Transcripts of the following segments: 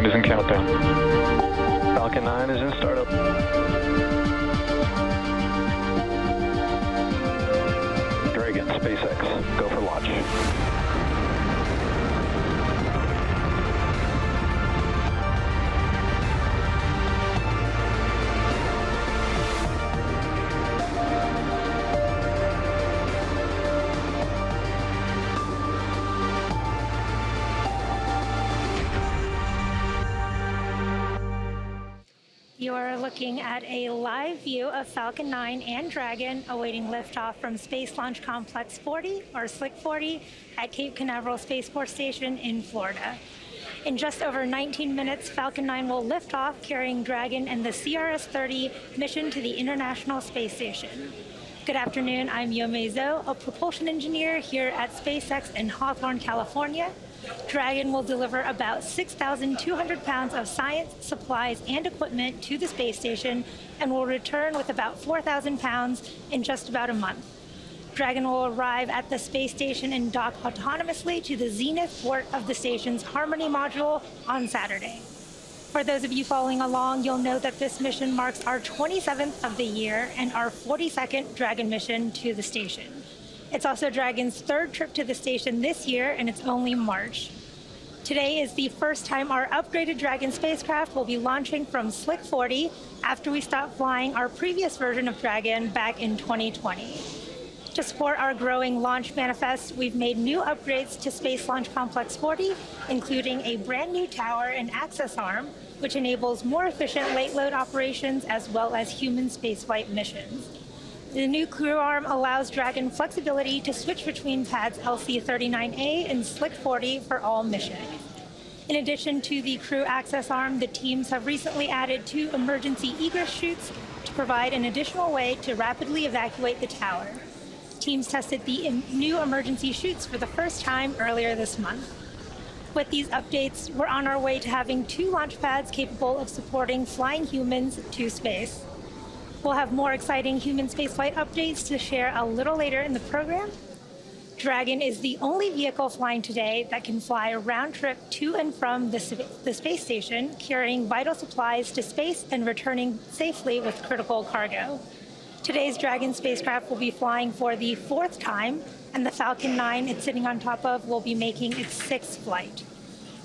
Dragon is in countdown. Falcon 9 is in startup. Dragon, SpaceX, go for launch. You're looking at a live view of Falcon 9 and Dragon awaiting liftoff from Space Launch Complex 40, or SLC 40, at Cape Canaveral Space Force Station in Florida. In just over 19 minutes, Falcon 9 will lift off carrying Dragon and the CRS-30 mission to the International Space Station. Good afternoon, I'm Yome Zhou, a propulsion engineer here at SpaceX in Hawthorne, California. Dragon will deliver about 6,200 pounds of science, supplies, and equipment to the space station and will return with about 4,000 pounds in just about a month. Dragon will arrive at the space station and dock autonomously to the zenith port of the station's Harmony module on Saturday. For those of you following along, you'll know that this mission marks our 27th of the year and our 42nd Dragon mission to the station. It's also Dragon's third trip to the station this year, and it's only March. Today is the first time our upgraded Dragon spacecraft will be launching from SLC 40 after we stopped flying our previous version of Dragon back in 2020. To support our growing launch manifest, we've made new upgrades to Space Launch Complex 40, including a brand new tower and access arm, which enables more efficient late load operations as well as human spaceflight missions. The new crew arm allows Dragon flexibility to switch between pads LC-39A and SLC 40 for all missions. In addition to the crew access arm, the teams have recently added 2 emergency egress chutes to provide an additional way to rapidly evacuate the tower. Teams tested the new emergency chutes for the first time earlier this month. With these updates, we're on our way to having 2 launch pads capable of supporting flying humans to space. We'll have more exciting human spaceflight updates to share a little later in the program. Dragon is the only vehicle flying today that can fly a round trip to and from the space station, carrying vital supplies to space and returning safely with critical cargo. Today's Dragon spacecraft will be flying for the 4th time, and the Falcon 9 it's sitting on top of will be making its 6th flight.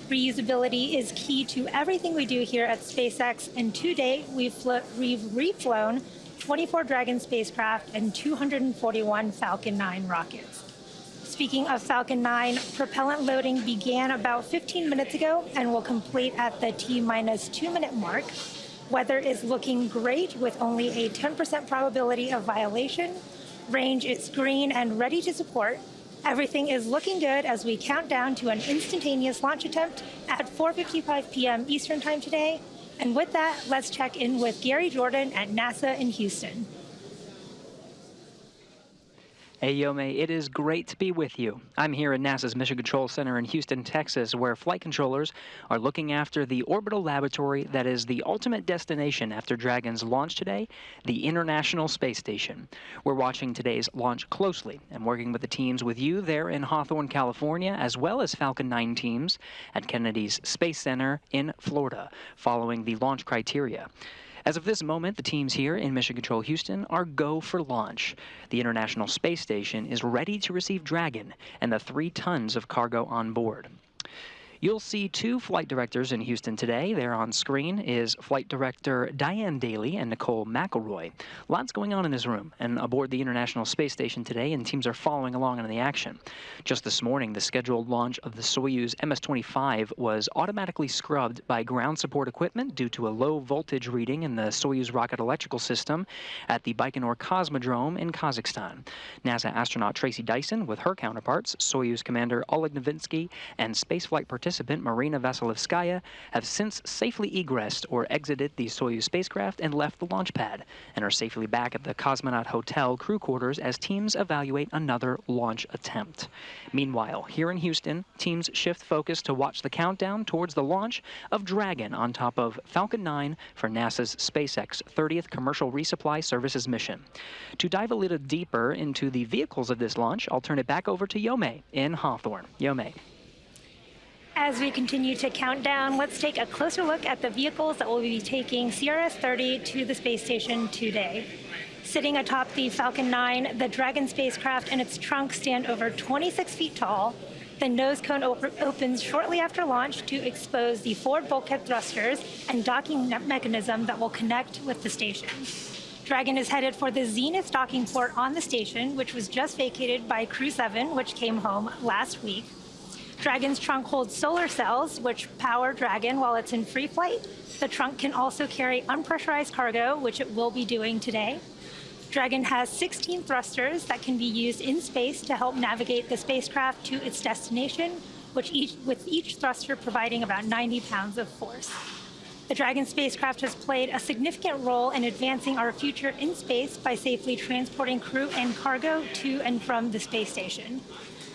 Reusability is key to everything we do here at SpaceX, and to date, we've reflown 24 Dragon spacecraft and 241 Falcon 9 rockets. Speaking of Falcon 9, propellant loading began about 15 minutes ago and will complete at the T-minus 2-minute mark. Weather is looking great with only a 10% probability of violation. Range is green and ready to support. Everything is looking good as we count down to an instantaneous launch attempt at 4:55 p.m. Eastern Time today. And with that, let's check in with Gary Jordan at NASA in Houston. Hey, Yome, it is great to be with you. I'm here at NASA's Mission Control Center in Houston, Texas, where flight controllers are looking after the orbital laboratory that is the ultimate destination after Dragon's launch today, the International Space Station. We're watching today's launch closely and working with the teams with you there in Hawthorne, California, as well as Falcon 9 teams at Kennedy's Space Center in Florida, following the launch criteria. As of this moment, the teams here in Mission Control Houston are go for launch. The International Space Station is ready to receive Dragon and the 3 tons of cargo on board. You'll see 2 flight directors in Houston today. There on screen is Flight Director Diane Daly and Nicole McElroy. Lots going on in this room and aboard the International Space Station today, and teams are following along in the action. Just this morning, the scheduled launch of the Soyuz MS-25 was automatically scrubbed by ground support equipment due to a low voltage reading in the Soyuz rocket electrical system at the Baikonur Cosmodrome in Kazakhstan. NASA astronaut Tracy Dyson, with her counterparts, Soyuz Commander Oleg Novitsky and spaceflight participant Marina Vasilevskaya, have since safely egressed or exited the Soyuz spacecraft and left the launch pad, and are safely back at the Cosmonaut Hotel crew quarters as teams evaluate another launch attempt. Meanwhile, here in Houston, teams shift focus to watch the countdown towards the launch of Dragon on top of Falcon 9 for NASA's SpaceX 30th Commercial Resupply Services mission. To dive a little deeper into the vehicles of this launch, I'll turn it back over to Yome in Hawthorne. Yome. As we continue to count down, let's take a closer look at the vehicles that will be taking CRS-30 to the space station today. Sitting atop the Falcon 9, the Dragon spacecraft and its trunk stand over 26 feet tall. The nose cone opens shortly after launch to expose the forward bulkhead thrusters and docking mechanism that will connect with the station. Dragon is headed for the Zenith docking port on the station, which was just vacated by Crew 7, which came home last week. Dragon's trunk holds solar cells, which power Dragon while it's in free flight. The trunk can also carry unpressurized cargo, which it will be doing today. Dragon has 16 thrusters that can be used in space to help navigate the spacecraft to its destination, with each thruster providing about 90 pounds of force. The Dragon spacecraft has played a significant role in advancing our future in space by safely transporting crew and cargo to and from the space station.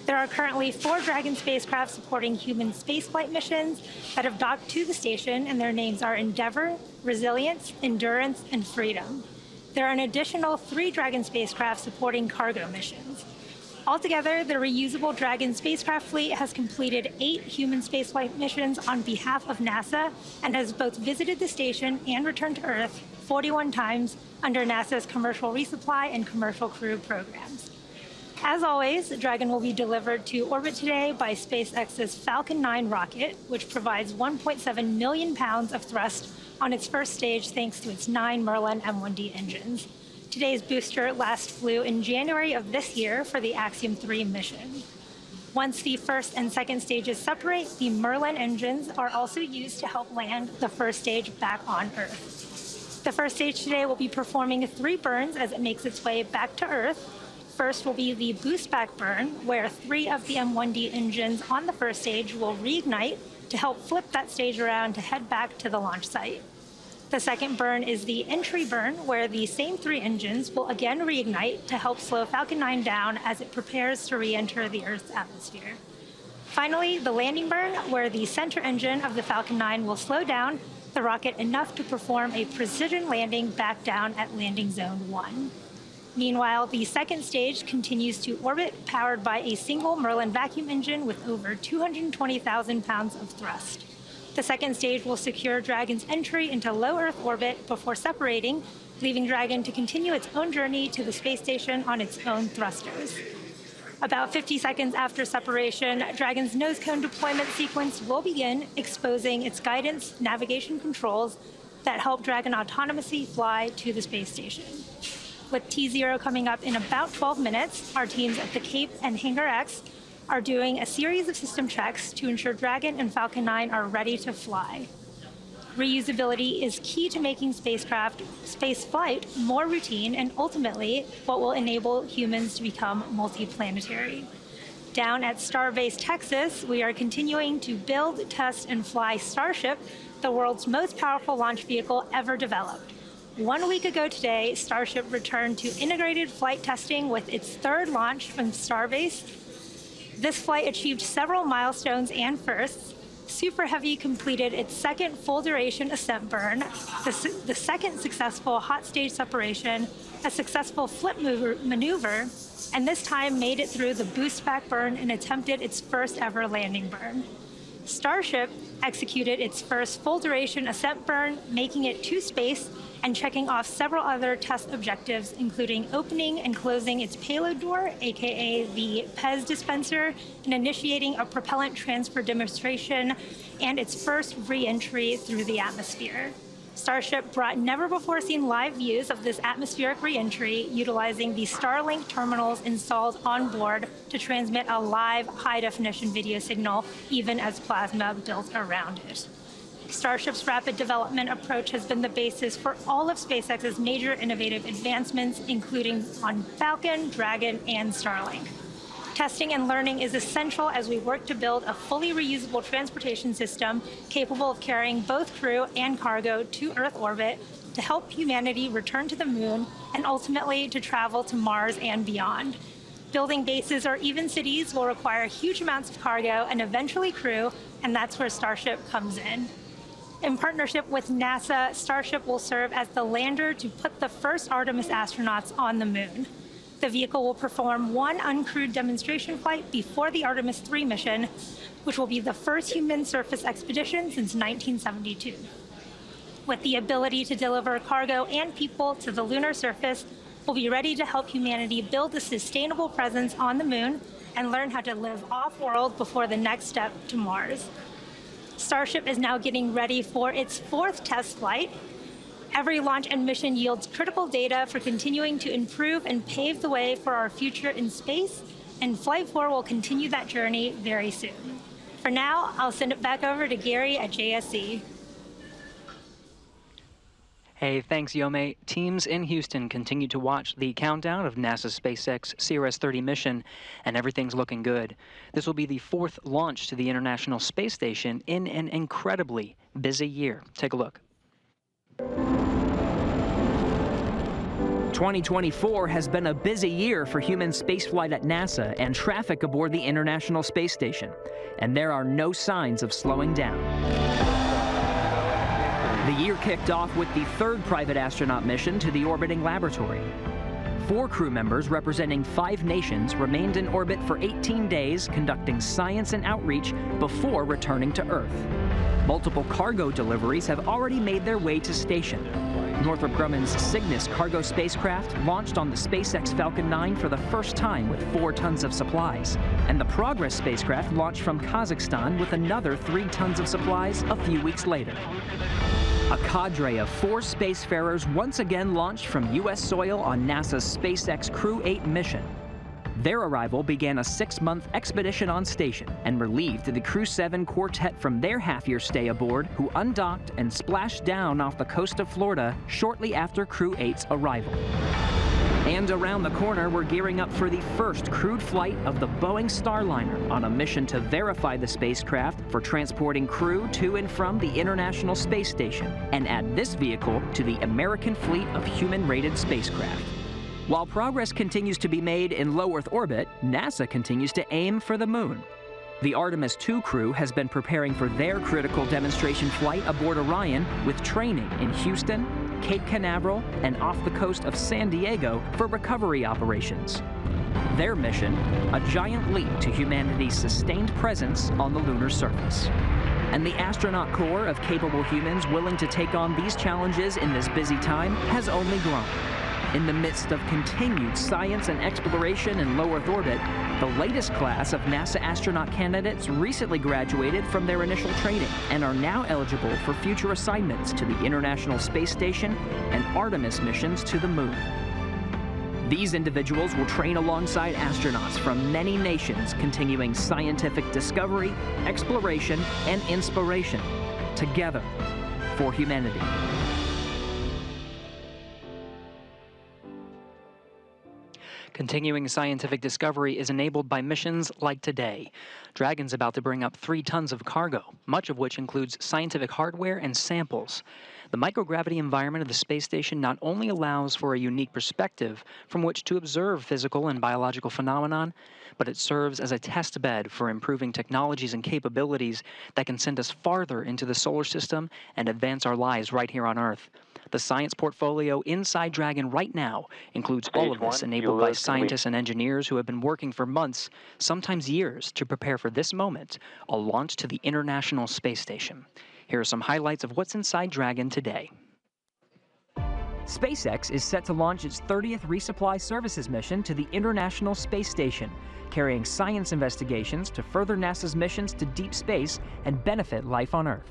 There are currently 4 Dragon spacecraft supporting human spaceflight missions that have docked to the station, and their names are Endeavour, Resilience, Endurance, and Freedom. There are an additional 3 Dragon spacecraft supporting cargo missions. Altogether, the reusable Dragon spacecraft fleet has completed 8 human spaceflight missions on behalf of NASA and has both visited the station and returned to Earth 41 times under NASA's commercial resupply and commercial crew programs. As always, Dragon will be delivered to orbit today by SpaceX's Falcon 9 rocket, which provides 1.7 million pounds of thrust on its first stage thanks to its 9 Merlin M1D engines. Today's booster last flew in January of this year for the Axiom 3 mission. Once the first and second stages separate, the Merlin engines are also used to help land the first stage back on Earth. The first stage today will be performing 3 burns as it makes its way back to Earth. First will be the boost back burn, where 3 of the M1D engines on the first stage will reignite to help flip that stage around to head back to the launch site. The second burn is the entry burn, where the same 3 engines will again reignite to help slow Falcon 9 down as it prepares to re-enter the Earth's atmosphere. Finally, the landing burn, where the center engine of the Falcon 9 will slow down the rocket enough to perform a precision landing back down at landing zone 1. Meanwhile, the second stage continues to orbit, powered by a single Merlin vacuum engine with over 220,000 pounds of thrust. The second stage will secure Dragon's entry into low Earth orbit before separating, leaving Dragon to continue its own journey to the space station on its own thrusters. About 50 seconds after separation, Dragon's nose cone deployment sequence will begin, exposing its guidance navigation controls that help Dragon autonomously fly to the space station. With T0 coming up in about 12 minutes, our teams at the Cape and Hangar X are doing a series of system checks to ensure Dragon and Falcon 9 are ready to fly. Reusability is key to making spaceflight more routine and ultimately what will enable humans to become multiplanetary. Down at Starbase, Texas, we are continuing to build, test, and fly Starship, the world's most powerful launch vehicle ever developed. 1 week ago today, Starship returned to integrated flight testing with its 3rd launch from Starbase. This flight achieved several milestones and firsts. Super Heavy completed its 2nd full-duration ascent burn, the 2nd successful hot stage separation, a successful flip maneuver, and this time made it through the boost back burn and attempted its first ever landing burn. Starship executed its first full-duration ascent burn, making it to space and checking off several other test objectives, including opening and closing its payload door, aka the PEZ dispenser, and initiating a propellant transfer demonstration and its first re-entry through the atmosphere. Starship brought never-before-seen live views of this atmospheric re-entry, utilizing the Starlink terminals installed on board to transmit a live, high-definition video signal, even as plasma built around it. Starship's rapid development approach has been the basis for all of SpaceX's major innovative advancements, including on Falcon, Dragon, and Starlink. Testing and learning is essential as we work to build a fully reusable transportation system capable of carrying both crew and cargo to Earth orbit to help humanity return to the moon and ultimately to travel to Mars and beyond. Building bases or even cities will require huge amounts of cargo and eventually crew, and that's where Starship comes in. In partnership with NASA, Starship will serve as the lander to put the first Artemis astronauts on the moon. The vehicle will perform one uncrewed demonstration flight before the Artemis 3 mission, which will be the first human surface expedition since 1972. With the ability to deliver cargo and people to the lunar surface, we'll be ready to help humanity build a sustainable presence on the moon and learn how to live off-world before the next step to Mars. Starship is now getting ready for its 4th test flight. Every launch and mission yields critical data for continuing to improve and pave the way for our future in space, and Flight 4 will continue that journey very soon. For now, I'll send it back over to Gary at JSC. Hey, thanks, Yome. Teams in Houston continue to watch the countdown of NASA's SpaceX CRS-30 mission, and everything's looking good. This will be the 4th launch to the International Space Station in an incredibly busy year. Take a look. 2024 has been a busy year for human spaceflight at NASA and traffic aboard the International Space Station, and there are no signs of slowing down. The year kicked off with the 3rd private astronaut mission to the orbiting laboratory. 4 crew members representing 5 nations remained in orbit for 18 days, conducting science and outreach before returning to Earth. Multiple cargo deliveries have already made their way to station. Northrop Grumman's Cygnus cargo spacecraft launched on the SpaceX Falcon 9 for the first time with 4 tons of supplies, and the Progress spacecraft launched from Kazakhstan with another 3 tons of supplies a few weeks later. A cadre of 4 spacefarers once again launched from U.S. soil on NASA's SpaceX Crew 8 mission. Their arrival began a 6-month expedition on station and relieved the Crew 7 quartet from their half-year stay aboard, who undocked and splashed down off the coast of Florida shortly after Crew 8's arrival. And around the corner, we're gearing up for the first crewed flight of the Boeing Starliner on a mission to verify the spacecraft for transporting crew to and from the International Space Station and add this vehicle to the American fleet of human-rated spacecraft. While progress continues to be made in low Earth orbit, NASA continues to aim for the moon. The Artemis II crew has been preparing for their critical demonstration flight aboard Orion with training in Houston, Cape Canaveral, and off the coast of San Diego for recovery operations. Their mission, a giant leap to humanity's sustained presence on the lunar surface. And the astronaut corps of capable humans willing to take on these challenges in this busy time has only grown. In the midst of continued science and exploration in low Earth orbit, the latest class of NASA astronaut candidates recently graduated from their initial training and are now eligible for future assignments to the International Space Station and Artemis missions to the moon. These individuals will train alongside astronauts from many nations, continuing scientific discovery, exploration, and inspiration, together for humanity. Continuing scientific discovery is enabled by missions like today. Dragon's about to bring up 3 tons of cargo, much of which includes scientific hardware and samples. The microgravity environment of the space station not only allows for a unique perspective from which to observe physical and biological phenomenon, but it serves as a test bed for improving technologies and capabilities that can send us farther into the solar system and advance our lives right here on Earth. The science portfolio inside Dragon right now includes all of this, enabled by scientists and engineers who have been working for months, sometimes years, to prepare for this moment, a launch to the International Space Station. Here are some highlights of what's inside Dragon today. SpaceX is set to launch its 30th Resupply Services mission to the International Space Station, carrying science investigations to further NASA's missions to deep space and benefit life on Earth.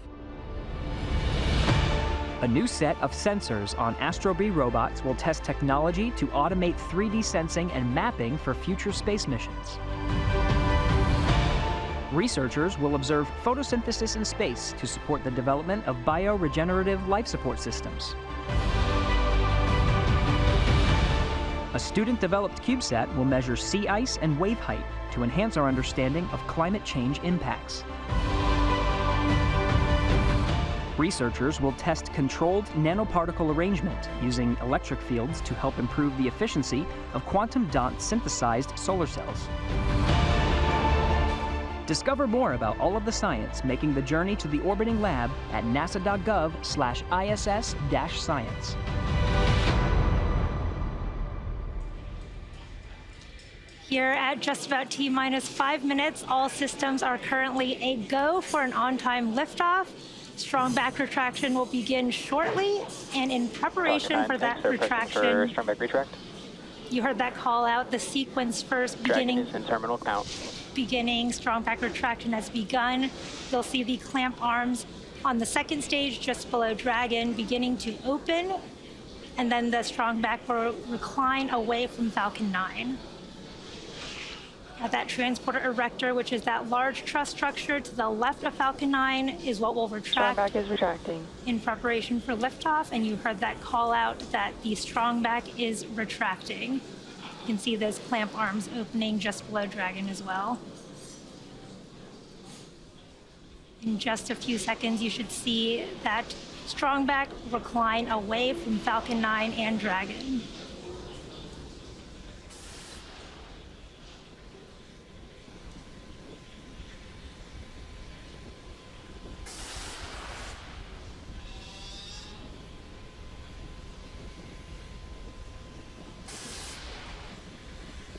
A new set of sensors on Astrobee robots will test technology to automate 3D sensing and mapping for future space missions. Researchers will observe photosynthesis in space to support the development of bioregenerative life support systems. A student-developed CubeSat will measure sea ice and wave height to enhance our understanding of climate change impacts. Researchers will test controlled nanoparticle arrangement using electric fields to help improve the efficiency of quantum dot synthesized solar cells. Discover more about all of the science making the journey to the orbiting lab at nasa.gov/ISS-science. Here at just about T-minus 5 minutes, all systems are currently a go for an on-time liftoff. Strong back retraction will begin shortly, and in preparation for that retraction, strong back retract. You heard that call out, the sequence first Dragon is in terminal count. beginning, strong back retraction has begun. You'll see the clamp arms on the second stage just below Dragon beginning to open, and then the strong back will recline away from Falcon 9. That transporter erector, which is that large truss structure to the left of Falcon 9, is what will retract. Strong back is retracting. In preparation for liftoff, and you heard that call out that the strong back is retracting. You can see those clamp arms opening just below Dragon as well. In just a few seconds, you should see that strong back recline away from Falcon 9 and Dragon.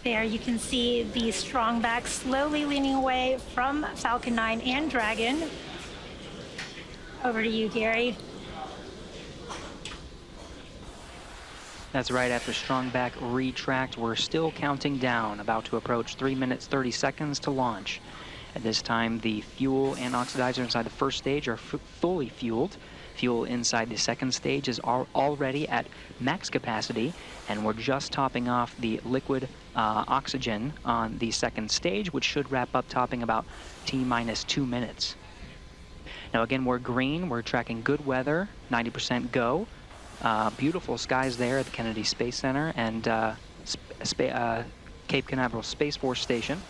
There you can see the strong back slowly leaning away from Falcon 9 and Dragon. Over to you, Gary. That's right, after strong back retract, we're still counting down, about to approach 3 minutes, 30 seconds to launch. At this time, the fuel and oxidizer inside the first stage are fully fueled. Fuel inside the second stage is already at max capacity, and we're just topping off the liquid oxygen on the second stage, which should wrap up topping about T-minus 2 minutes. Now again, we're green, we're tracking good weather, 90% go. Beautiful skies there at the Kennedy Space Center and Cape Canaveral Space Force Station.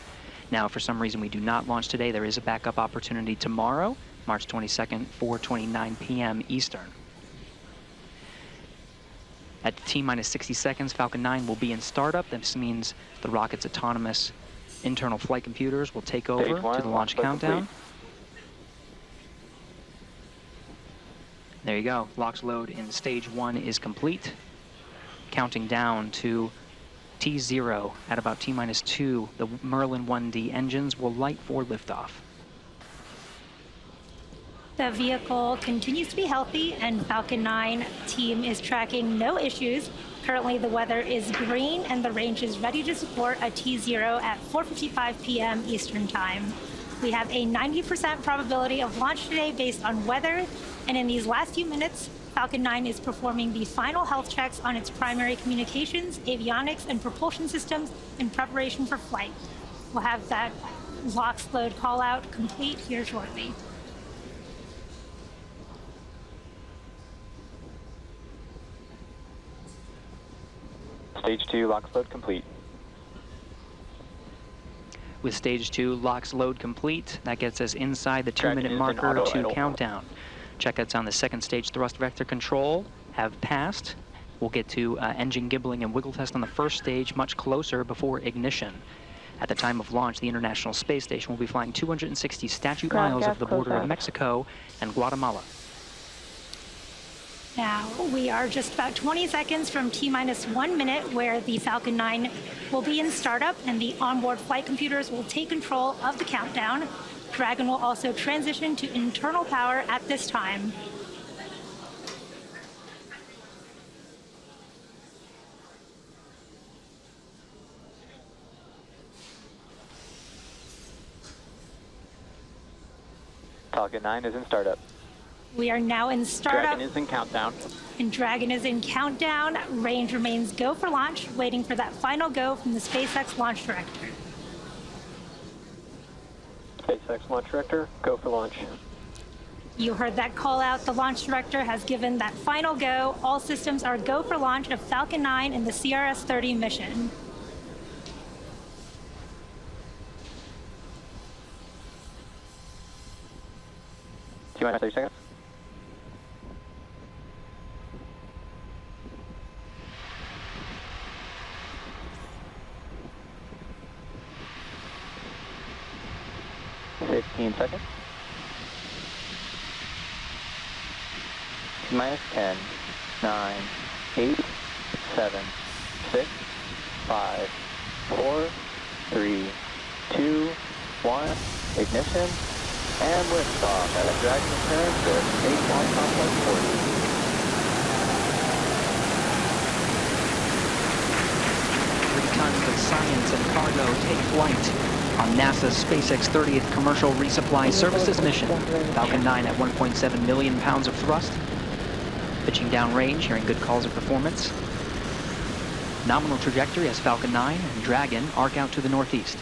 Now, for some reason we do not launch today, there is a backup opportunity tomorrow, March 22nd, 4:29 p.m. Eastern. At T-minus 60 seconds, Falcon 9 will be in startup. This means the rocket's autonomous internal flight computers will take over to the launch countdown. There you go. LOX load in stage 1 is complete. Counting down to T0 at about T-minus 2, the Merlin 1D engines will light for liftoff. The vehicle continues to be healthy, and Falcon 9 team is tracking no issues. Currently, the weather is green, and the range is ready to support a T0 at 4:55 p.m. Eastern Time. We have a 90% probability of launch today based on weather, and in these last few minutes, Falcon 9 is performing the final health checks on its primary communications, avionics, and propulsion systems in preparation for flight. We'll have that LOX load call out complete here shortly. Stage 2, LOX load complete. With stage 2 LOX load complete, that gets us inside the 2-minute marker to countdown. Checkouts on the second stage thrust vector control have passed. We'll get to engine gibbling and wiggle test on the first stage much closer before ignition. At the time of launch, the International Space Station will be flying 260 statute miles over the border of Mexico and Guatemala. Now, we are just about 20 seconds from T-minus 1 minute, where the Falcon 9 will be in startup, and the onboard flight computers will take control of the countdown. Dragon will also transition to internal power at this time. Falcon 9 is in startup. We are now in startup. Dragon is in countdown. And Dragon is in countdown. Range remains go for launch, waiting for that final go from the SpaceX launch director. SpaceX launch director, go for launch. You heard that call out. The launch director has given that final go. All systems are go for launch of Falcon 9 and the CRS-30 mission. T-minus 30 seconds. Seconds. T-minus 10, 9, 8, 7, 6, 5, 4, 3, 2, 1, ignition, and liftoff at a Dragon return to Space Launch Complex 40. Tons of science and cargo take flight on NASA's SpaceX 30th Commercial Resupply Services mission. Falcon 9 at 1.7 million pounds of thrust. Pitching downrange, hearing good calls of performance. Nominal trajectory as Falcon 9 and Dragon arc out to the northeast.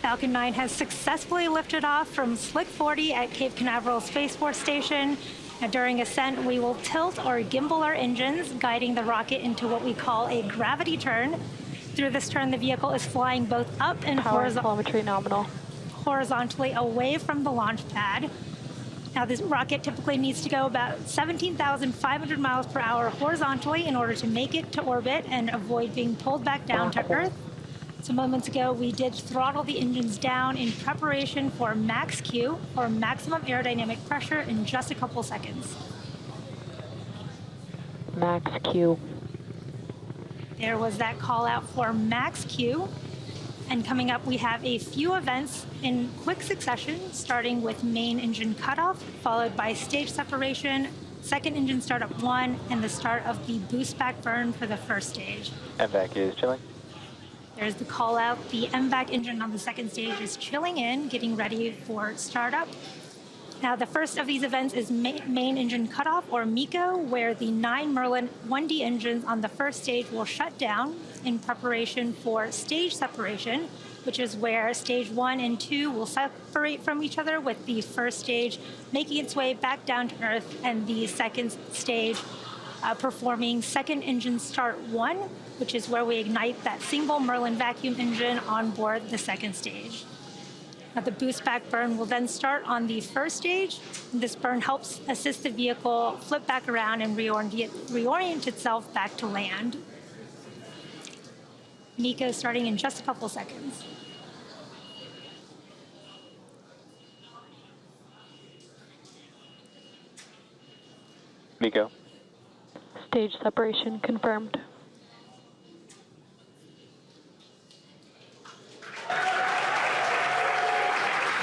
Falcon 9 has successfully lifted off from Slick 40 at Cape Canaveral Space Force Station. Now, during ascent, we will tilt or gimbal our engines, guiding the rocket into what we call a gravity turn. Through this turn, the vehicle is flying both up and telemetry nominal. Horizontally away from the launch pad. Now, this rocket typically needs to go about 17,500 miles per hour horizontally in order to make it to orbit and avoid being pulled back down to Earth. So moments ago, we did throttle the engines down in preparation for max Q, or maximum aerodynamic pressure, in just a couple seconds. Max Q. There was that call out for max Q. And coming up, we have a few events in quick succession, starting with main engine cutoff, followed by stage separation, second engine startup 1, and the start of the boost back burn for the first stage. MVAC is chilling. There's the call out. The MVAC engine on the second stage is chilling in, getting ready for startup. Now, the first of these events is main engine cutoff, or MECO, where the 9 Merlin 1D engines on the first stage will shut down in preparation for stage separation, which is where stage 1 and 2 will separate from each other, with the first stage making its way back down to Earth and the second stage performing second engine start 1, which is where we ignite that single Merlin vacuum engine on board the second stage. Now, the boost back burn will then start on the first stage. This burn helps assist the vehicle flip back around and reorient itself back to land. MECO starting in just a couple seconds. MECO. Stage separation confirmed.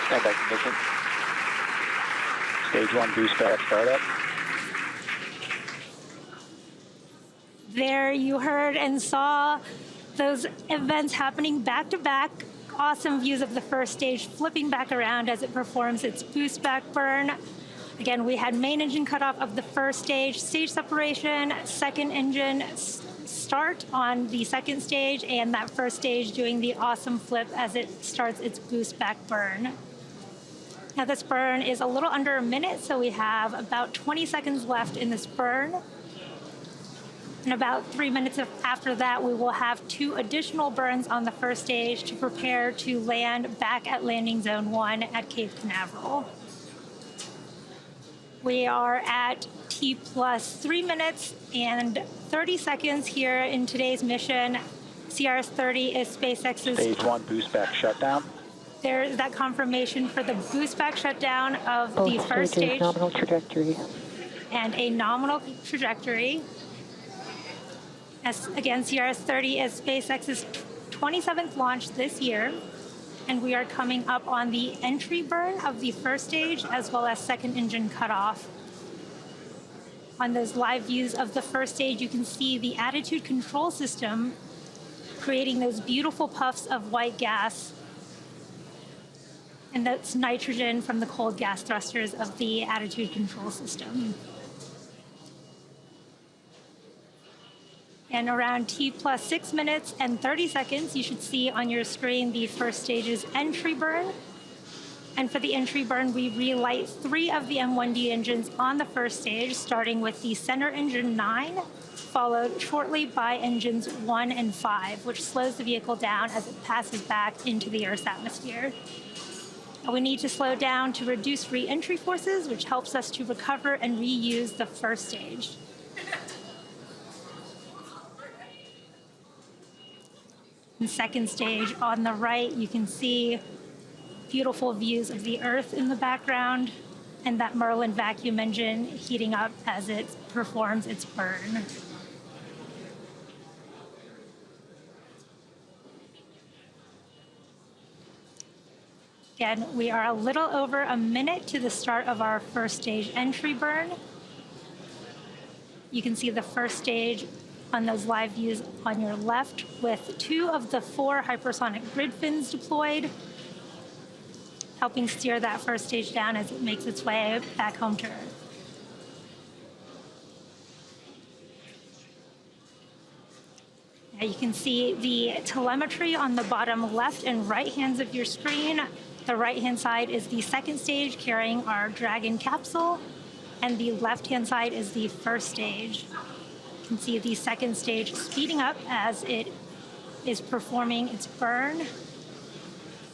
Stand by condition. Stage 1 boost back startup. There you heard and saw those events happening back to back. Awesome views of the first stage flipping back around as it performs its boost back burn. Again, we had main engine cutoff of the first stage separation, second engine start on the second stage, and that first stage doing the awesome flip as it starts its boost back burn. Now, this burn is a little under a minute, so we have about 20 seconds left in this burn. And about 3 minutes after that, we will have 2 additional burns on the first stage to prepare to land back at landing zone 1 at Cape Canaveral. We are at T plus 3 minutes and 30 seconds here in today's mission. CRS-30 is SpaceX's Stage 1 boost back shutdown. There's that confirmation for the boost back shutdown of the first stage. Nominal trajectory. And a nominal trajectory. As again, CRS-30 is SpaceX's 27th launch this year. And we are coming up on the entry burn of the first stage, as well as second engine cutoff. On those live views of the first stage, you can see the attitude control system creating those beautiful puffs of white gas. And that's nitrogen from the cold gas thrusters of the attitude control system. And around T plus 6 minutes and 30 seconds, you should see on your screen the first stage's entry burn. And for the entry burn, we relight 3 of the M1D engines on the first stage, starting with the center engine 9, followed shortly by engines 1 and 5, which slows the vehicle down as it passes back into the Earth's atmosphere. We need to slow down to reduce re-entry forces, which helps us to recover and reuse the first stage. And second stage on the right, you can see beautiful views of the Earth in the background and that Merlin vacuum engine heating up as it performs its burn. Again, we are a little over a minute to the start of our first stage entry burn. You can see the first stage on those live views on your left with 2 of the 4 hypersonic grid fins deployed, helping steer that first stage down as it makes its way back home to Earth. Now you can see the telemetry on the bottom left and right hands of your screen. The right-hand side is the second stage carrying our Dragon capsule, and the left-hand side is the first stage. You can see the second stage speeding up as it is performing its burn,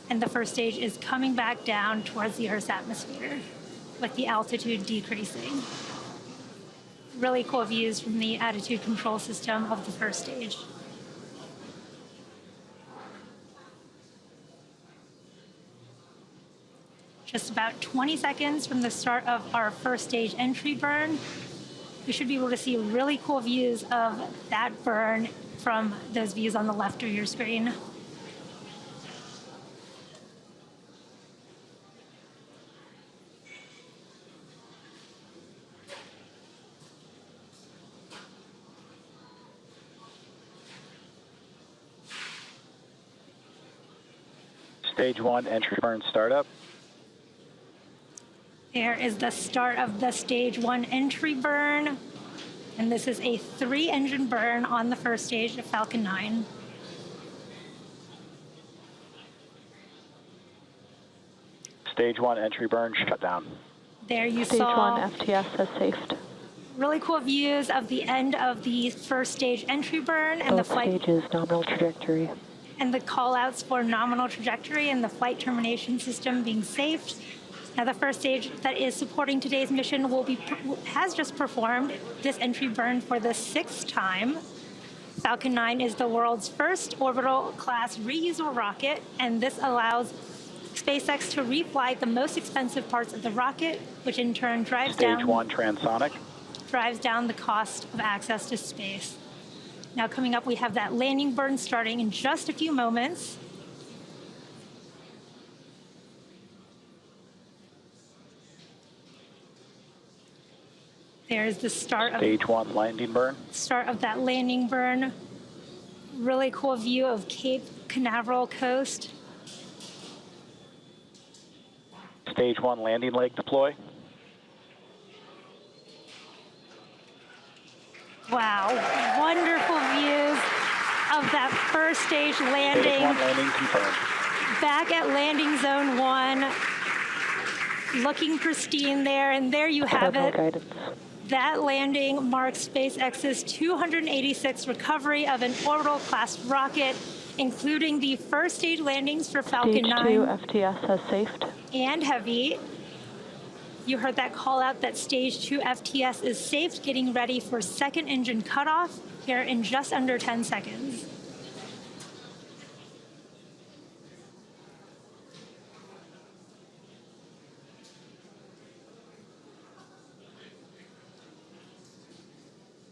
and the first stage is coming back down towards the Earth's atmosphere with the altitude decreasing. Really cool views from the attitude control system of the first stage. Just about 20 seconds from the start of our first stage entry burn, we should be able to see really cool views of that burn from those views on the left of your screen. Stage 1 entry burn startup. There is the start of the stage 1 entry burn, and this is a 3-engine burn on the first stage of Falcon 9. Stage 1 entry burn shut down. There you Stage saw 1 FTS has safed. really cool views of the end of the first stage entry burn and Both the flight stages nominal trajectory. and the call-outs for nominal trajectory and the flight termination system being saved. Now, the first stage that is supporting today's mission has just performed this entry burn for the 6th time. Falcon 9 is the world's first orbital class reusable rocket, and this allows SpaceX to refly the most expensive parts of the rocket, which in turn drives Stage 1 transonic. down the cost of access to space. Now, coming up, we have that landing burn starting in just a few moments. There's the start Stage 1 landing burn. of that landing burn. Really cool view of Cape Canaveral coast. Stage 1 landing leg deploy. Wow, wonderful views of that first stage Stage 1 landing. landing confirmed. Back at landing zone 1, looking pristine there, and there you have Terminal it. guidance. That landing marks SpaceX's 286th recovery of an orbital class rocket, including the first stage landings for Falcon Stage 9 2 FTS has safed. and Heavy. You heard that call out that stage 2 FTS is safe, getting ready for second engine cutoff here in just under 10 seconds.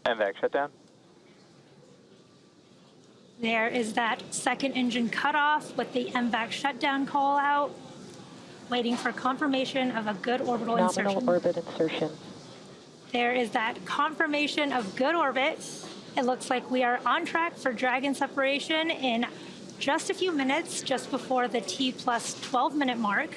MVAC shutdown. There is that second engine cutoff with the MVAC shutdown call out, waiting for confirmation of a good orbital Nominal insertion. orbit insertion. There is that confirmation of good orbit. It looks like we are on track for Dragon separation in just a few minutes, just before the T plus 12-minute mark.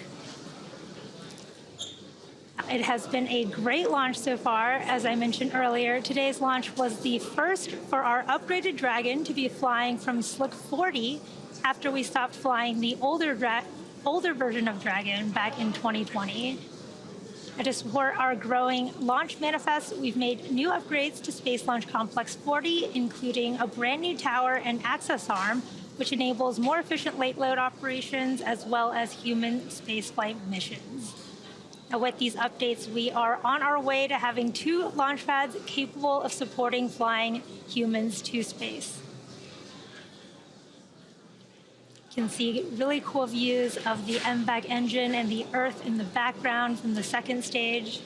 It has been a great launch so far. As I mentioned earlier, today's launch was the first for our upgraded Dragon to be flying from Slick 40 after we stopped flying the older version of Dragon back in 2020. And to support our growing launch manifest, we've made new upgrades to Space Launch Complex 40, including a brand new tower and access arm, which enables more efficient late load operations as well as human spaceflight missions. Now, with these updates, we are on our way to having 2 launch pads capable of supporting flying humans to space. You can see really cool views of the MVAC engine and the Earth in the background from the second stage.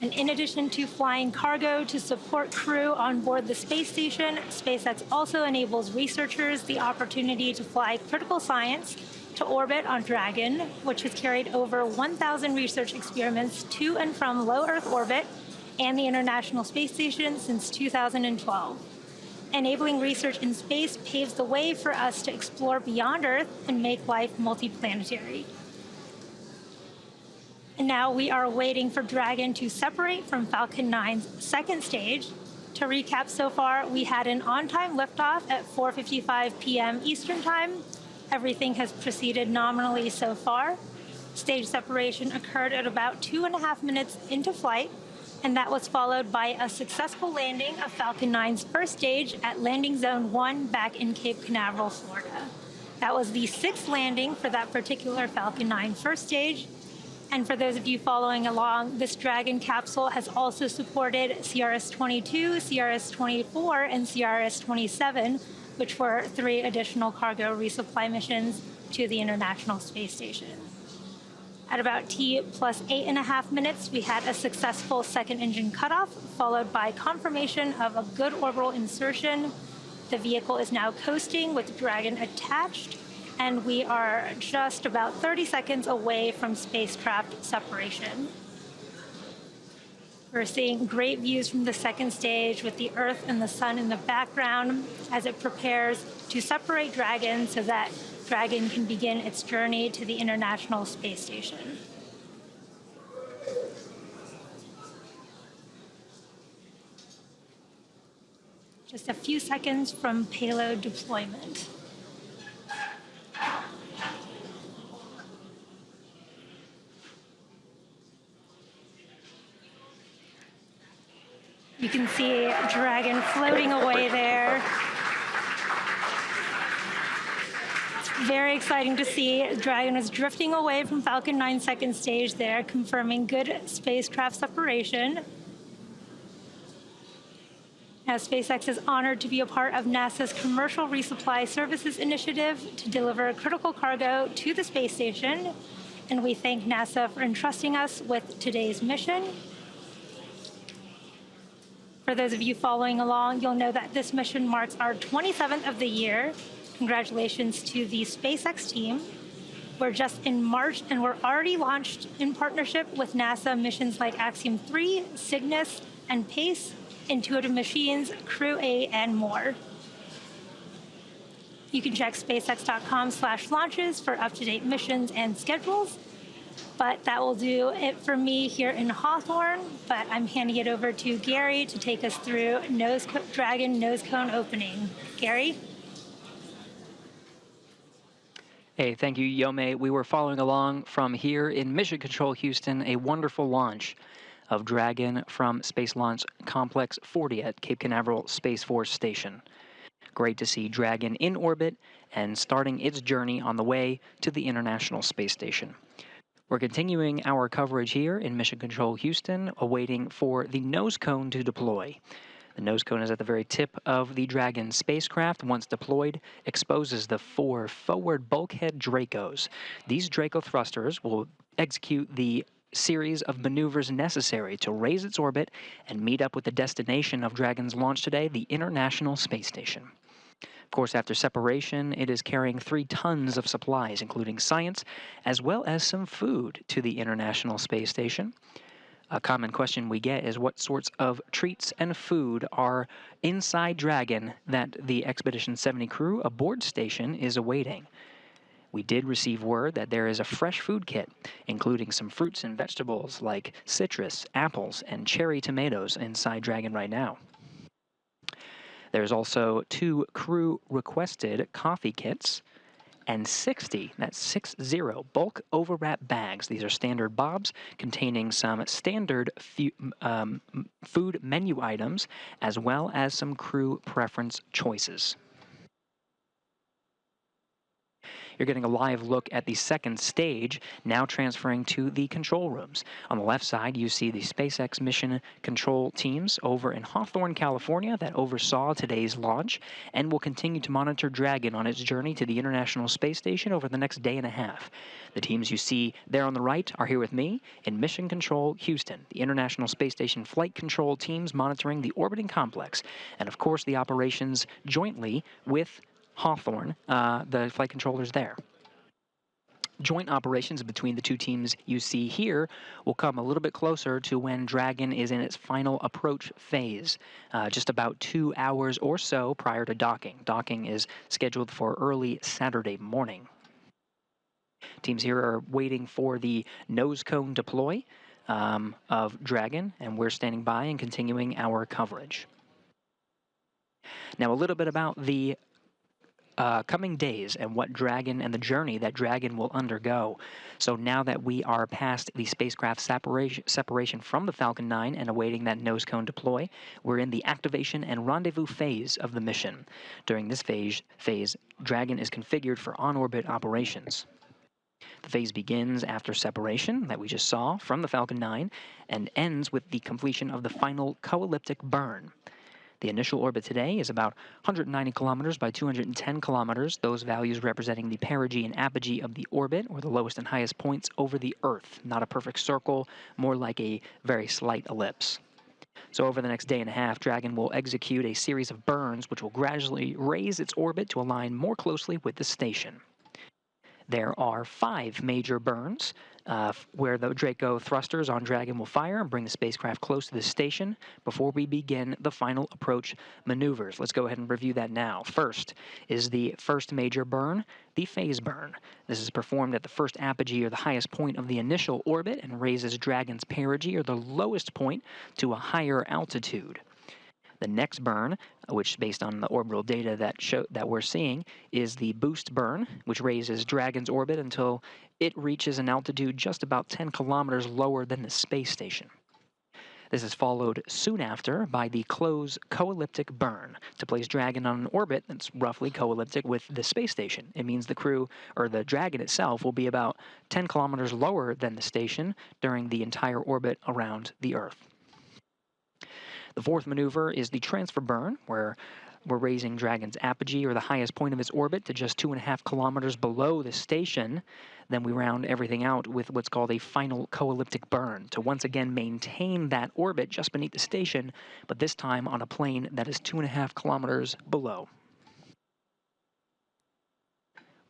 And in addition to flying cargo to support crew on board the space station, SpaceX also enables researchers the opportunity to fly critical science to orbit on Dragon, which has carried over 1,000 research experiments to and from low Earth orbit and the International Space Station since 2012. Enabling research in space paves the way for us to explore beyond Earth and make life multiplanetary. And now we are waiting for Dragon to separate from Falcon 9's second stage. To recap so far, we had an on-time liftoff at 4:55 p.m. Eastern Time. Everything has proceeded nominally so far. Stage separation occurred at about 2.5 minutes into flight, and that was followed by a successful landing of Falcon 9's first stage at Landing Zone 1 back in Cape Canaveral, Florida. That was the 6th landing for that particular Falcon 9 first stage. And for those of you following along, this Dragon capsule has also supported CRS-22, CRS-24, and CRS-27, which were 3 additional cargo resupply missions to the International Space Station. At about T plus 8.5 minutes, we had a successful second engine cutoff, followed by confirmation of a good orbital insertion. The vehicle is now coasting with Dragon attached, and we are just about 30 seconds away from spacecraft separation. We're seeing great views from the second stage with the Earth and the Sun in the background as it prepares to separate Dragon so that Dragon can begin its journey to the International Space Station. Just a few seconds from payload deployment. You can see Dragon floating away there. It's very exciting to see. Dragon is drifting away from Falcon 9 second stage there, confirming good spacecraft separation. Now, SpaceX is honored to be a part of NASA's Commercial Resupply Services initiative to deliver critical cargo to the space station, and we thank NASA for entrusting us with today's mission. For those of you following along, you'll know that this mission marks our 27th of the year. Congratulations to the SpaceX team. We're just in March, and we're already launched in partnership with NASA missions like Axiom 3, Cygnus, and PACE, Intuitive Machines, Crew 8, and more. You can check spacex.com/launches for up-to-date missions and schedules. But that will do it for me here in Hawthorne. But I'm handing it over to Gary to take us through Dragon nose cone opening. Gary? Hey, thank you, Yome. We were following along from here in Mission Control Houston, a wonderful launch of Dragon from Space Launch Complex 40 at Cape Canaveral Space Force Station. Great to see Dragon in orbit and starting its journey on the way to the International Space Station. We're continuing our coverage here in Mission Control Houston, awaiting for the nose cone to deploy. The nose cone is at the very tip of the Dragon spacecraft. Once deployed, exposes the 4 forward bulkhead Dracos. These Draco thrusters will execute the series of maneuvers necessary to raise its orbit and meet up with the destination of Dragon's launch today, the International Space Station. Of course, after separation, it is carrying 3 tons of supplies, including science, as well as some food to the International Space Station. A common question we get is what sorts of treats and food are inside Dragon that the Expedition 70 crew aboard station is awaiting. We did receive word that there is a fresh food kit, including some fruits and vegetables like citrus, apples, and cherry tomatoes inside Dragon right now. There's also 2 crew-requested coffee kits and 60, that's 60, bulk overwrap bags. These are standard bobs containing some standard food menu items as well as some crew preference choices. You're getting a live look at the second stage, now transferring to the control rooms. On the left side, you see the SpaceX mission control teams over in Hawthorne, California, that oversaw today's launch and will continue to monitor Dragon on its journey to the International Space Station over the next day and a half. The teams you see there on the right are here with me in Mission Control Houston, the International Space Station flight control teams monitoring the orbiting complex, and of course the operations jointly with Hawthorne, the flight controllers there. Joint operations between the two teams you see here will come a little bit closer to when Dragon is in its final approach phase, just about 2 hours or so prior to docking. Docking is scheduled for early Saturday morning. Teams here are waiting for the nose cone deploy of Dragon, and we're standing by and continuing our coverage. Now, a little bit about the coming days and what Dragon and the journey that Dragon will undergo. So now that we are past the spacecraft separation from the Falcon 9 and awaiting that nose cone deploy, we're in the activation and rendezvous phase of the mission. During this phase, Dragon is configured for on-orbit operations. The phase begins after separation that we just saw from the Falcon 9 and ends with the completion of the final co-elliptic burn. The initial orbit today is about 190 kilometers by 210 kilometers, those values representing the perigee and apogee of the orbit, or the lowest and highest points over the Earth. Not a perfect circle, more like a very slight ellipse. So over the next day and a half, Dragon will execute a series of burns which will gradually raise its orbit to align more closely with the station. There are 5 major burns where the Draco thrusters on Dragon will fire and bring the spacecraft close to the station before we begin the final approach maneuvers. Let's go ahead and review that now. First is the first major burn, the phase burn. This is performed at the first apogee or the highest point of the initial orbit and raises Dragon's perigee or the lowest point to a higher altitude. The next burn, which based on the orbital data that we're seeing, is the boost burn, which raises Dragon's orbit until it reaches an altitude just about 10 kilometers lower than the space station. This is followed soon after by the close co-elliptic burn to place Dragon on an orbit that's roughly co-elliptic with the space station. It means the crew, or the Dragon itself, will be about 10 kilometers lower than the station during the entire orbit around the Earth. The fourth maneuver is the transfer burn, where we're raising Dragon's apogee, or the highest point of its orbit, to just 2.5 kilometers below the station. Then we round everything out with what's called a final co-elliptic burn to once again maintain that orbit just beneath the station, but this time on a plane that is 2.5 kilometers below.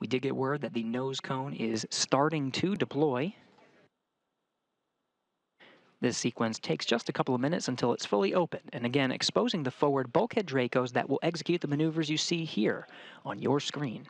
We did get word that the nose cone is starting to deploy. This sequence takes just a couple of minutes until it's fully open, and again exposing the forward bulkhead Dracos that will execute the maneuvers you see here on your screen.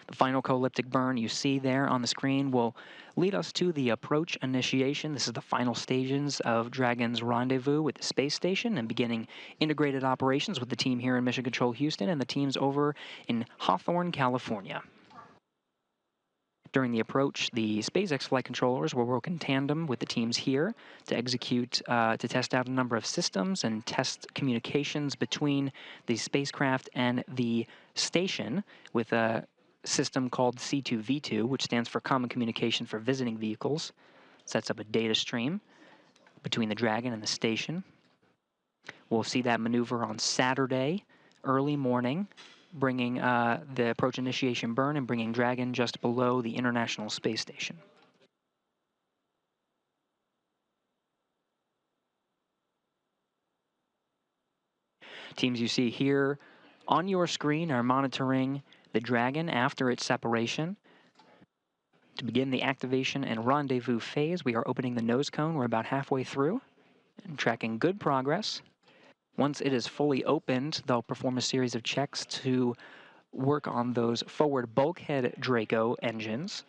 The final co-elliptic burn you see there on the screen will lead us to the approach initiation. This is the final stages of Dragon's rendezvous with the space station and beginning integrated operations with the team here in Mission Control Houston and the teams over in Hawthorne, California. During the approach, the SpaceX flight controllers will work in tandem with the teams here to test out a number of systems and test communications between the spacecraft and the station with a system called C2V2, which stands for Common Communication for Visiting Vehicles. Sets up a data stream between the Dragon and the station. We'll see that maneuver on Saturday, early morning, bringing the approach initiation burn and bringing Dragon just below the International Space Station. Teams you see here on your screen are monitoring the Dragon after its separation. To begin the activation and rendezvous phase, we are opening the nose cone. We're about halfway through and tracking good progress. Once it is fully opened, they'll perform a series of checks to work on those forward bulkhead Draco engines.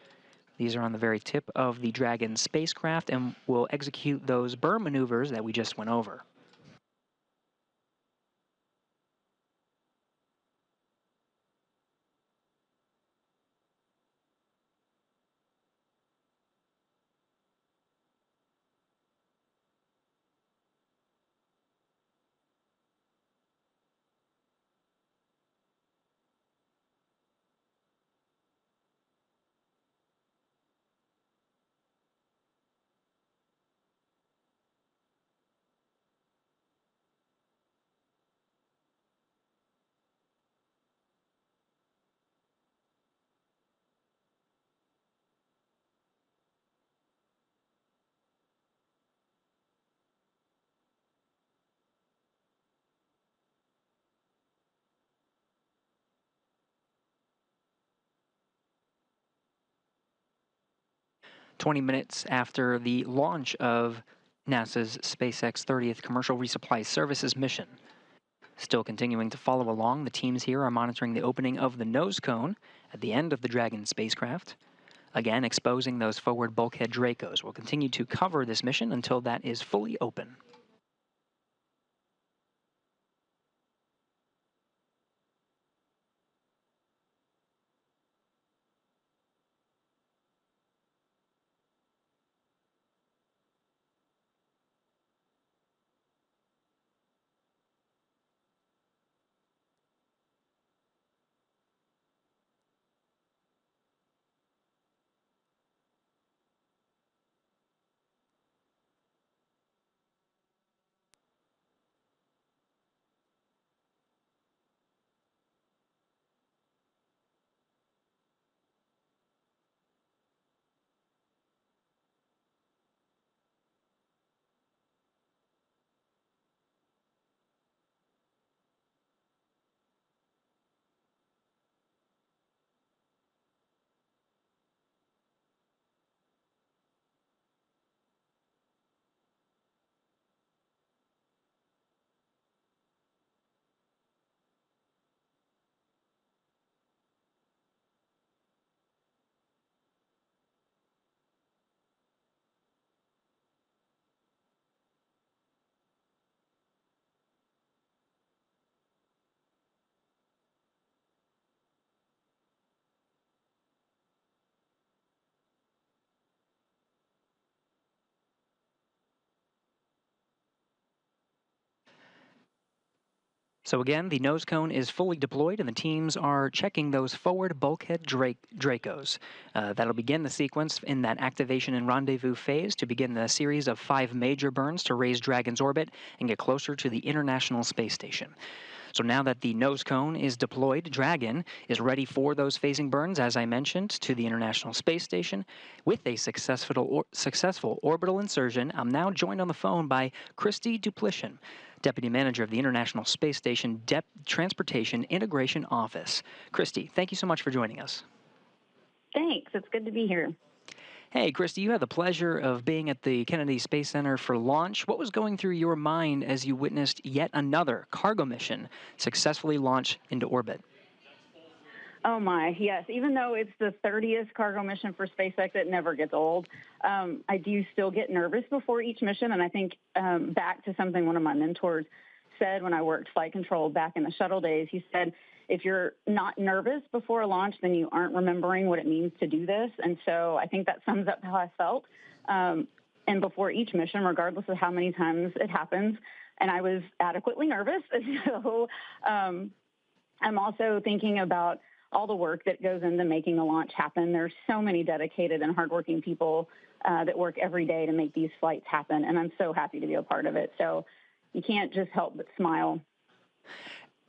These are on the very tip of the Dragon spacecraft and will execute those burn maneuvers that we just went over. 20 minutes after the launch of NASA's SpaceX 30th Commercial Resupply Services mission. Still continuing to follow along, the teams here are monitoring the opening of the nose cone at the end of the Dragon spacecraft, again exposing those forward bulkhead Dracos. We'll continue to cover this mission until that is fully open. So again, the nose cone is fully deployed, and the teams are checking those forward bulkhead Dracos. That'll begin the sequence in that activation and rendezvous phase to begin the series of 5 major burns to raise Dragon's orbit and get closer to the International Space Station. So now that the nose cone is deployed, Dragon is ready for those phasing burns, as I mentioned, to the International Space Station. With a successful orbital insertion, I'm now joined on the phone by Christy Duplishin, Deputy Manager of the International Space Station Transportation Integration Office. Christy, thank you so much for joining us. Thanks. It's good to be here. Hey, Christy, you had the pleasure of being at the Kennedy Space Center for launch. What was going through your mind as you witnessed yet another cargo mission successfully launch into orbit? Oh, my. Yes. Even though it's the 30th cargo mission for SpaceX, it never gets old. I do still get nervous before each mission. And I think back to something one of my mentors said when I worked flight control back in the shuttle days. He said, if you're not nervous before a launch, then you aren't remembering what it means to do this. And so I think that sums up how I felt. And before each mission, regardless of how many times it happens, and I was adequately nervous. So I'm also thinking about all the work that goes into making a launch happen. There's so many dedicated and hardworking people that work every day to make these flights happen, and I'm so happy to be a part of it. So you can't just help but smile.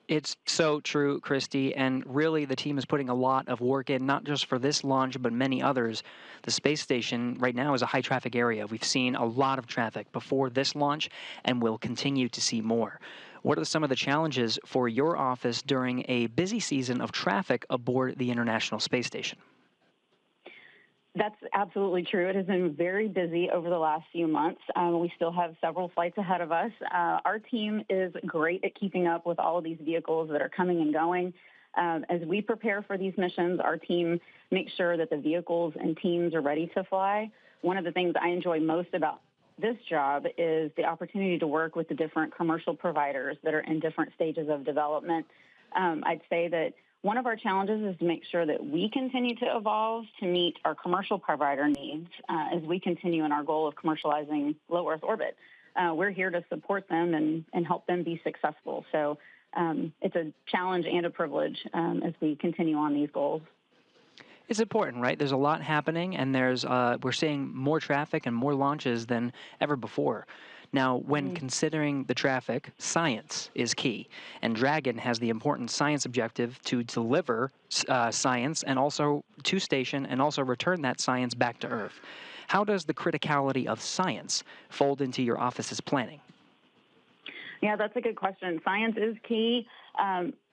It's so true, Christy, and really the team is putting a lot of work in, not just for this launch, but many others. The space station right now is a high-traffic area. We've seen a lot of traffic before this launch, and we'll continue to see more. What are some of the challenges for your office during a busy season of traffic aboard the International Space Station? That's absolutely true. It has been very busy over the last few months. We still have several flights ahead of us. Our team is great at keeping up with all of these vehicles that are coming and going. As we prepare for these missions, our team makes sure that the vehicles and teams are ready to fly. One of the things I enjoy most about this job is the opportunity to work with the different commercial providers that are in different stages of development. I'd say that one of our challenges is to make sure that we continue to evolve to meet our commercial provider needs as we continue in our goal of commercializing low Earth orbit. We're here to support them and help them be successful. So it's a challenge and a privilege as we continue on these goals. It's important, right? There's a lot happening, and we're seeing more traffic and more launches than ever before. Now, when considering the traffic, science is key, and Dragon has the important science objective to deliver science and also to station and also return that science back to Earth. How does the criticality of science fold into your office's planning? Yeah, that's a good question. Science is key.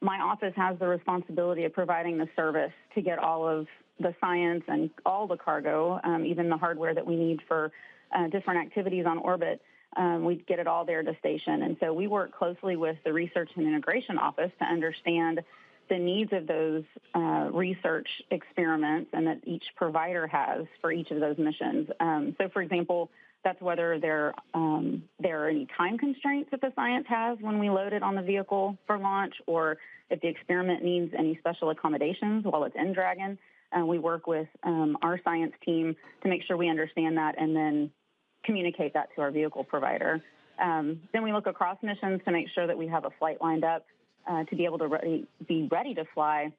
My office has the responsibility of providing the service to get all of the science and all the cargo, even the hardware that we need for different activities on orbit. We get it all there to station. And so we work closely with the Research and Integration Office to understand the needs of those research experiments and that each provider has for each of those missions. So, for example, that's whether there are any time constraints that the science has when we load it on the vehicle for launch, or if the experiment needs any special accommodations while it's in Dragon. We work with our science team to make sure we understand that and then communicate that to our vehicle provider. Then we look across missions to make sure that we have a flight lined up to be able to be ready to fly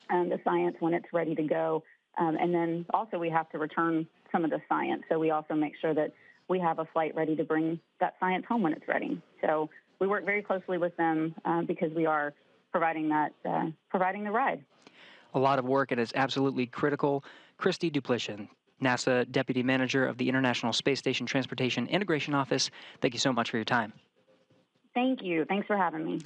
the science when it's ready to go. And then also we have to return some of the science. So we also make sure that we have a flight ready to bring that science home when it's ready. So we work very closely with them because we are providing the ride. A lot of work, and it's absolutely critical. Christy Duplichin, NASA Deputy Manager of the International Space Station Transportation Integration Office, thank you so much for your time. Thank you. Thanks for having me.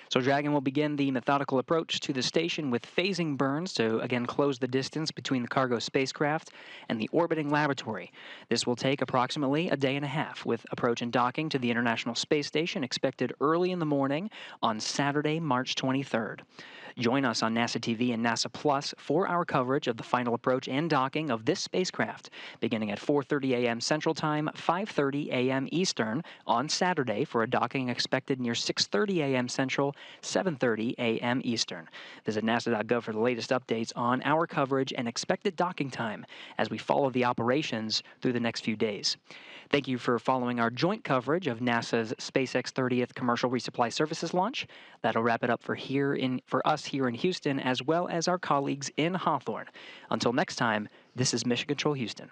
So Dragon will begin the methodical approach to the station with phasing burns to, again, close the distance between the cargo spacecraft and the orbiting laboratory. This will take approximately a day and a half, with approach and docking to the International Space Station expected early in the morning on Saturday, March 23rd. Join us on NASA TV and NASA Plus for our coverage of the final approach and docking of this spacecraft, beginning at 4:30 a.m. Central Time, 5:30 a.m. Eastern on Saturday for a docking expected near 6:30 a.m. Central, 7:30 a.m. Eastern. Visit nasa.gov for the latest updates on our coverage and expected docking time as we follow the operations through the next few days. Thank you for following our joint coverage of NASA's SpaceX 30th Commercial Resupply Services launch. That'll wrap it up for us here in Houston, as well as our colleagues in Hawthorne. Until next time, this is Mission Control Houston.